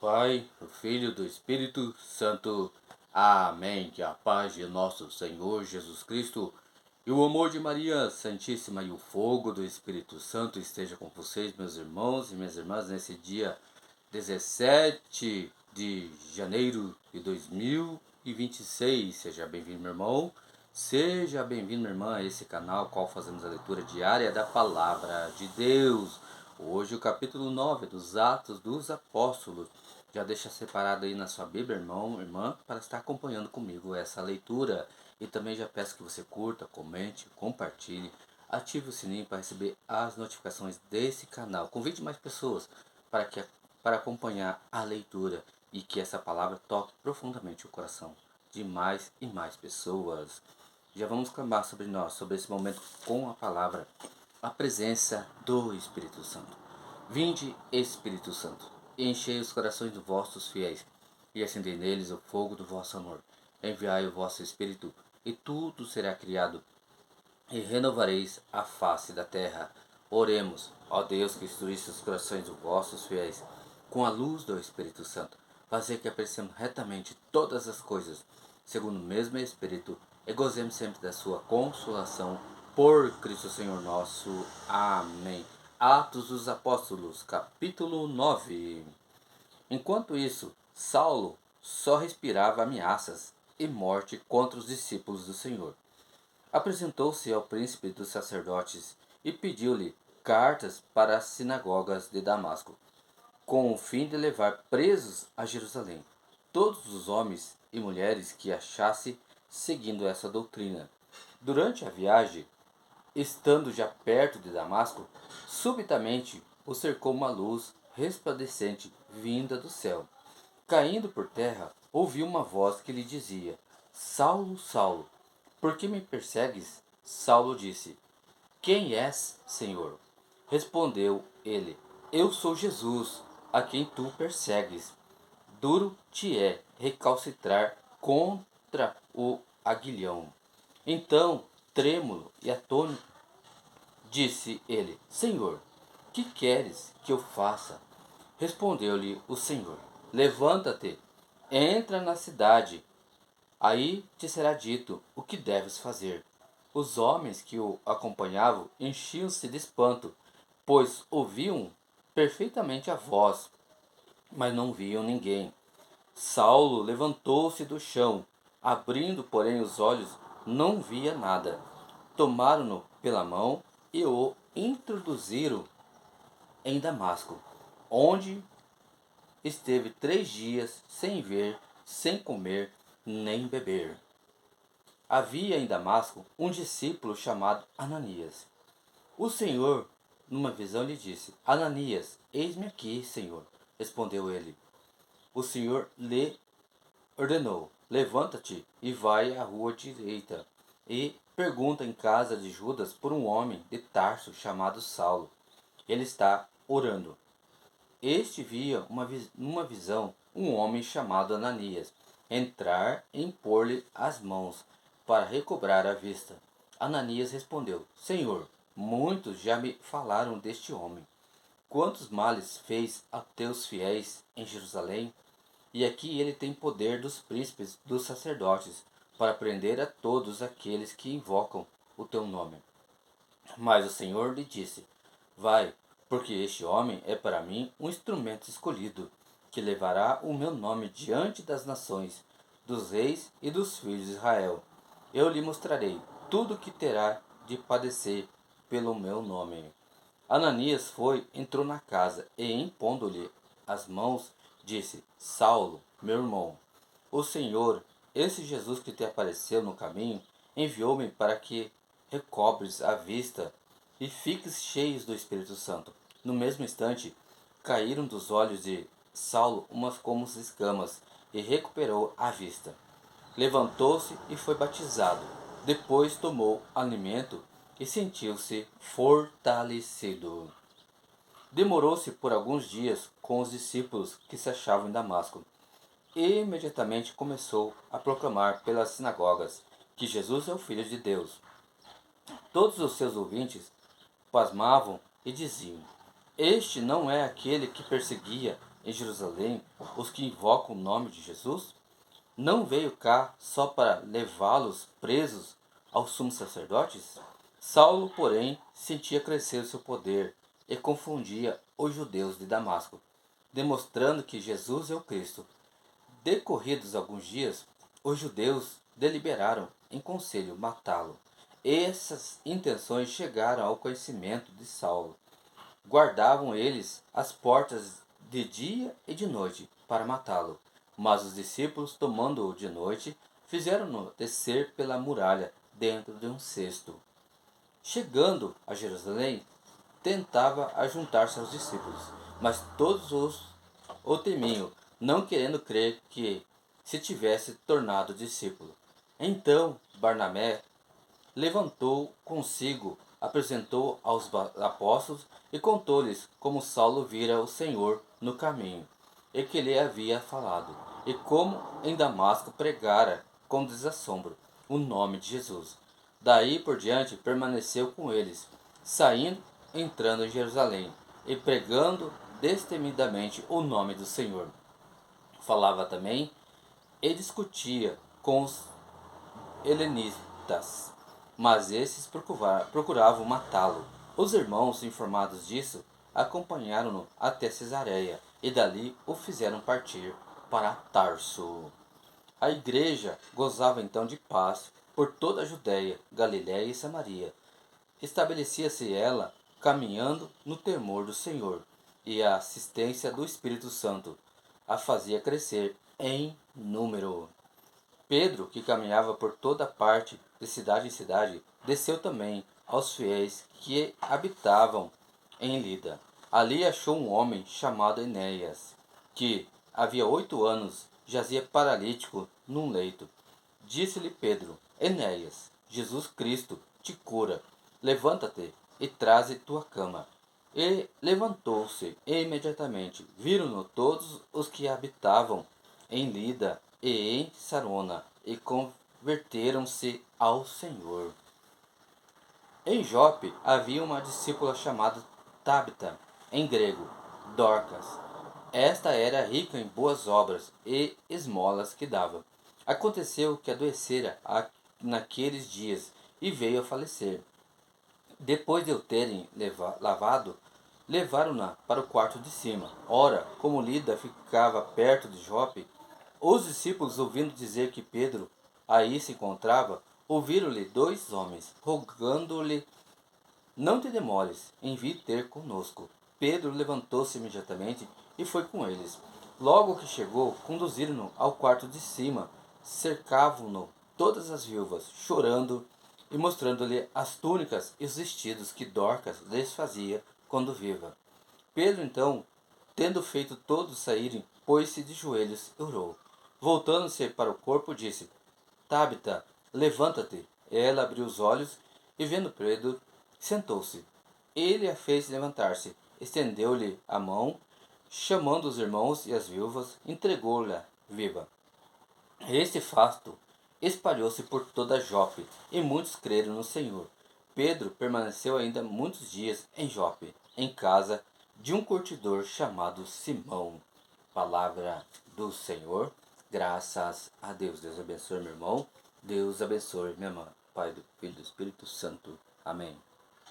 Pai, do Filho e do Espírito Santo. Amém. Que a paz de nosso Senhor Jesus Cristo e o amor de Maria Santíssima e o fogo do Espírito Santo esteja com vocês, meus irmãos e minhas irmãs, nesse dia 17 de janeiro de 2026. Seja bem-vindo, meu irmão. Seja bem-vindo, minha irmã, a esse canal, qual fazemos a leitura diária da Palavra de Deus. Hoje o capítulo 9 dos Atos dos Apóstolos. Já deixa separado aí na sua Bíblia, irmão, irmã, para estar acompanhando comigo essa leitura. E também já peço que você curta, comente, compartilhe, ative o sininho para receber as notificações desse canal. Convide mais pessoas para acompanhar a leitura e que essa palavra toque profundamente o coração de mais e mais pessoas. Já vamos clamar sobre nós, sobre esse momento com a palavra, a presença do Espírito Santo. Vinde, Espírito Santo, e enchei os corações dos vossos fiéis, e acendei neles o fogo do vosso amor. Enviai o vosso Espírito, e tudo será criado, e renovareis a face da terra. Oremos, ó Deus, que instruísse os corações dos vossos fiéis, com a luz do Espírito Santo, fazer que apreciemos retamente todas as coisas, segundo o mesmo Espírito, e gozemos sempre da sua consolação, por Cristo Senhor nosso. Amém. Atos dos Apóstolos, capítulo 9. Enquanto isso, Saulo só respirava ameaças e morte contra os discípulos do Senhor. Apresentou-se ao príncipe dos sacerdotes e pediu-lhe cartas para as sinagogas de Damasco, com o fim de levar presos a Jerusalém todos os homens e mulheres que achasse seguindo essa doutrina. Durante a viagem, estando já perto de Damasco, subitamente o cercou uma luz resplandecente vinda do céu. Caindo por terra, ouviu uma voz que lhe dizia: Saulo, Saulo, por que me persegues? Saulo disse: Quem és, Senhor? Respondeu ele: Eu sou Jesus, a quem tu persegues. Duro te é recalcitrar contra o aguilhão. Então, trêmulo e atônito, disse ele: Senhor, que queres que eu faça? Respondeu-lhe o Senhor: Levanta-te, entra na cidade, aí te será dito o que deves fazer. Os homens que o acompanhavam enchiam-se de espanto, pois ouviam perfeitamente a voz, mas não viam ninguém. Saulo levantou-se do chão, abrindo, porém, os olhos, não via nada. Tomaram-no pela mão e o introduziram em Damasco, onde esteve 3 dias sem ver, sem comer, nem beber. Havia em Damasco um discípulo chamado Ananias. O Senhor, numa visão, lhe disse: Ananias, eis-me aqui, Senhor. Respondeu ele. O Senhor lhe ordenou: Levanta-te e vai à rua direita e pergunta em casa de Judas por um homem de Tarso chamado Saulo. Ele está orando. Este via numa visão um homem chamado Ananias entrar e impor-lhe as mãos para recobrar a vista. Ananias respondeu: Senhor, muitos já me falaram deste homem. Quantos males fez a teus fiéis em Jerusalém? E aqui ele tem poder dos príncipes dos sacerdotes para prender a todos aqueles que invocam o teu nome. Mas o Senhor lhe disse: Vai, porque este homem é para mim um instrumento escolhido, que levará o meu nome diante das nações, dos reis e dos filhos de Israel. Eu lhe mostrarei tudo o que terá de padecer pelo meu nome. Ananias foi, entrou na casa e, impondo-lhe as mãos, disse: Saulo, meu irmão, o Senhor, esse Jesus que te apareceu no caminho, enviou-me para que recobres a vista e fiques cheios do Espírito Santo. No mesmo instante, caíram dos olhos de Saulo umas como escamas e recuperou a vista. Levantou-se e foi batizado. Depois tomou alimento e sentiu-se fortalecido. Demorou-se por alguns dias com os discípulos que se achavam em Damasco. E imediatamente começou a proclamar pelas sinagogas que Jesus é o Filho de Deus. Todos os seus ouvintes pasmavam e diziam: Este não é aquele que perseguia em Jerusalém os que invocam o nome de Jesus? Não veio cá só para levá-los presos aos sumos sacerdotes? Saulo, porém, sentia crescer o seu poder e confundia os judeus de Damasco, demonstrando que Jesus é o Cristo. Decorridos alguns dias, os judeus deliberaram em conselho matá-lo. Essas intenções chegaram ao conhecimento de Saulo. Guardavam eles as portas de dia e de noite para matá-lo. Mas os discípulos, tomando-o de noite, fizeram-no descer pela muralha dentro de um cesto. Chegando a Jerusalém, tentava ajuntar-se aos discípulos, mas todos o temiam, não querendo crer que se tivesse tornado discípulo. Então Barnabé levantou consigo, apresentou aos apóstolos e contou-lhes como Saulo vira o Senhor no caminho, e que lhe havia falado, e como em Damasco pregara com desassombro o nome de Jesus. Daí por diante permaneceu com eles, saindo, entrando em Jerusalém, e pregando destemidamente o nome do Senhor. Falava também e discutia com os helenistas, mas esses procuravam matá-lo. Os irmãos, informados disso, acompanharam-no até Cesareia e dali o fizeram partir para Tarso. A igreja gozava então de paz por toda a Judéia, Galiléia e Samaria. Estabelecia-se ela caminhando no temor do Senhor, e a assistência do Espírito Santo a fazia crescer em número. Pedro, que caminhava por toda parte, de cidade em cidade, desceu também aos fiéis que habitavam em Lida. Ali achou um homem chamado Enéas, que havia 8 anos jazia paralítico num leito. Disse-lhe Pedro: Enéas, Jesus Cristo te cura. Levanta-te e traze tua cama. E levantou-se imediatamente. Viram-no todos os que habitavam em Lida e em Sarona, e converteram-se ao Senhor. Em Jope havia uma discípula chamada Tabita, em grego, Dorcas. Esta era rica em boas obras e esmolas que dava. Aconteceu que adoecera naqueles dias e veio a falecer. Depois de o terem lavado, levaram-na para o quarto de cima. Ora, como Lida ficava perto de Jope, os discípulos, ouvindo dizer que Pedro aí se encontrava, ouviram-lhe 2 homens, rogando-lhe: Não te demores em vir ter conosco. Pedro levantou-se imediatamente e foi com eles. Logo que chegou, conduziram-no ao quarto de cima, cercavam-no todas as viúvas, chorando e mostrando-lhe as túnicas e os vestidos que Dorcas lhes fazia quando viva. Pedro, então, tendo feito todos saírem, pôs-se de joelhos e orou. Voltando-se para o corpo, disse: Tabita, levanta-te. Ela abriu os olhos e, vendo Pedro, sentou-se. Ele a fez levantar-se, estendeu-lhe a mão, chamando os irmãos e as viúvas, entregou-lhe viva. Este fato espalhou-se por toda Jope, e muitos creram no Senhor. Pedro permaneceu ainda muitos dias em Jope, em casa de um curtidor chamado Simão. Palavra do Senhor. Graças a Deus. Deus abençoe meu irmão. Deus abençoe minha irmã. Pai, do Filho e do Espírito Santo. Amém.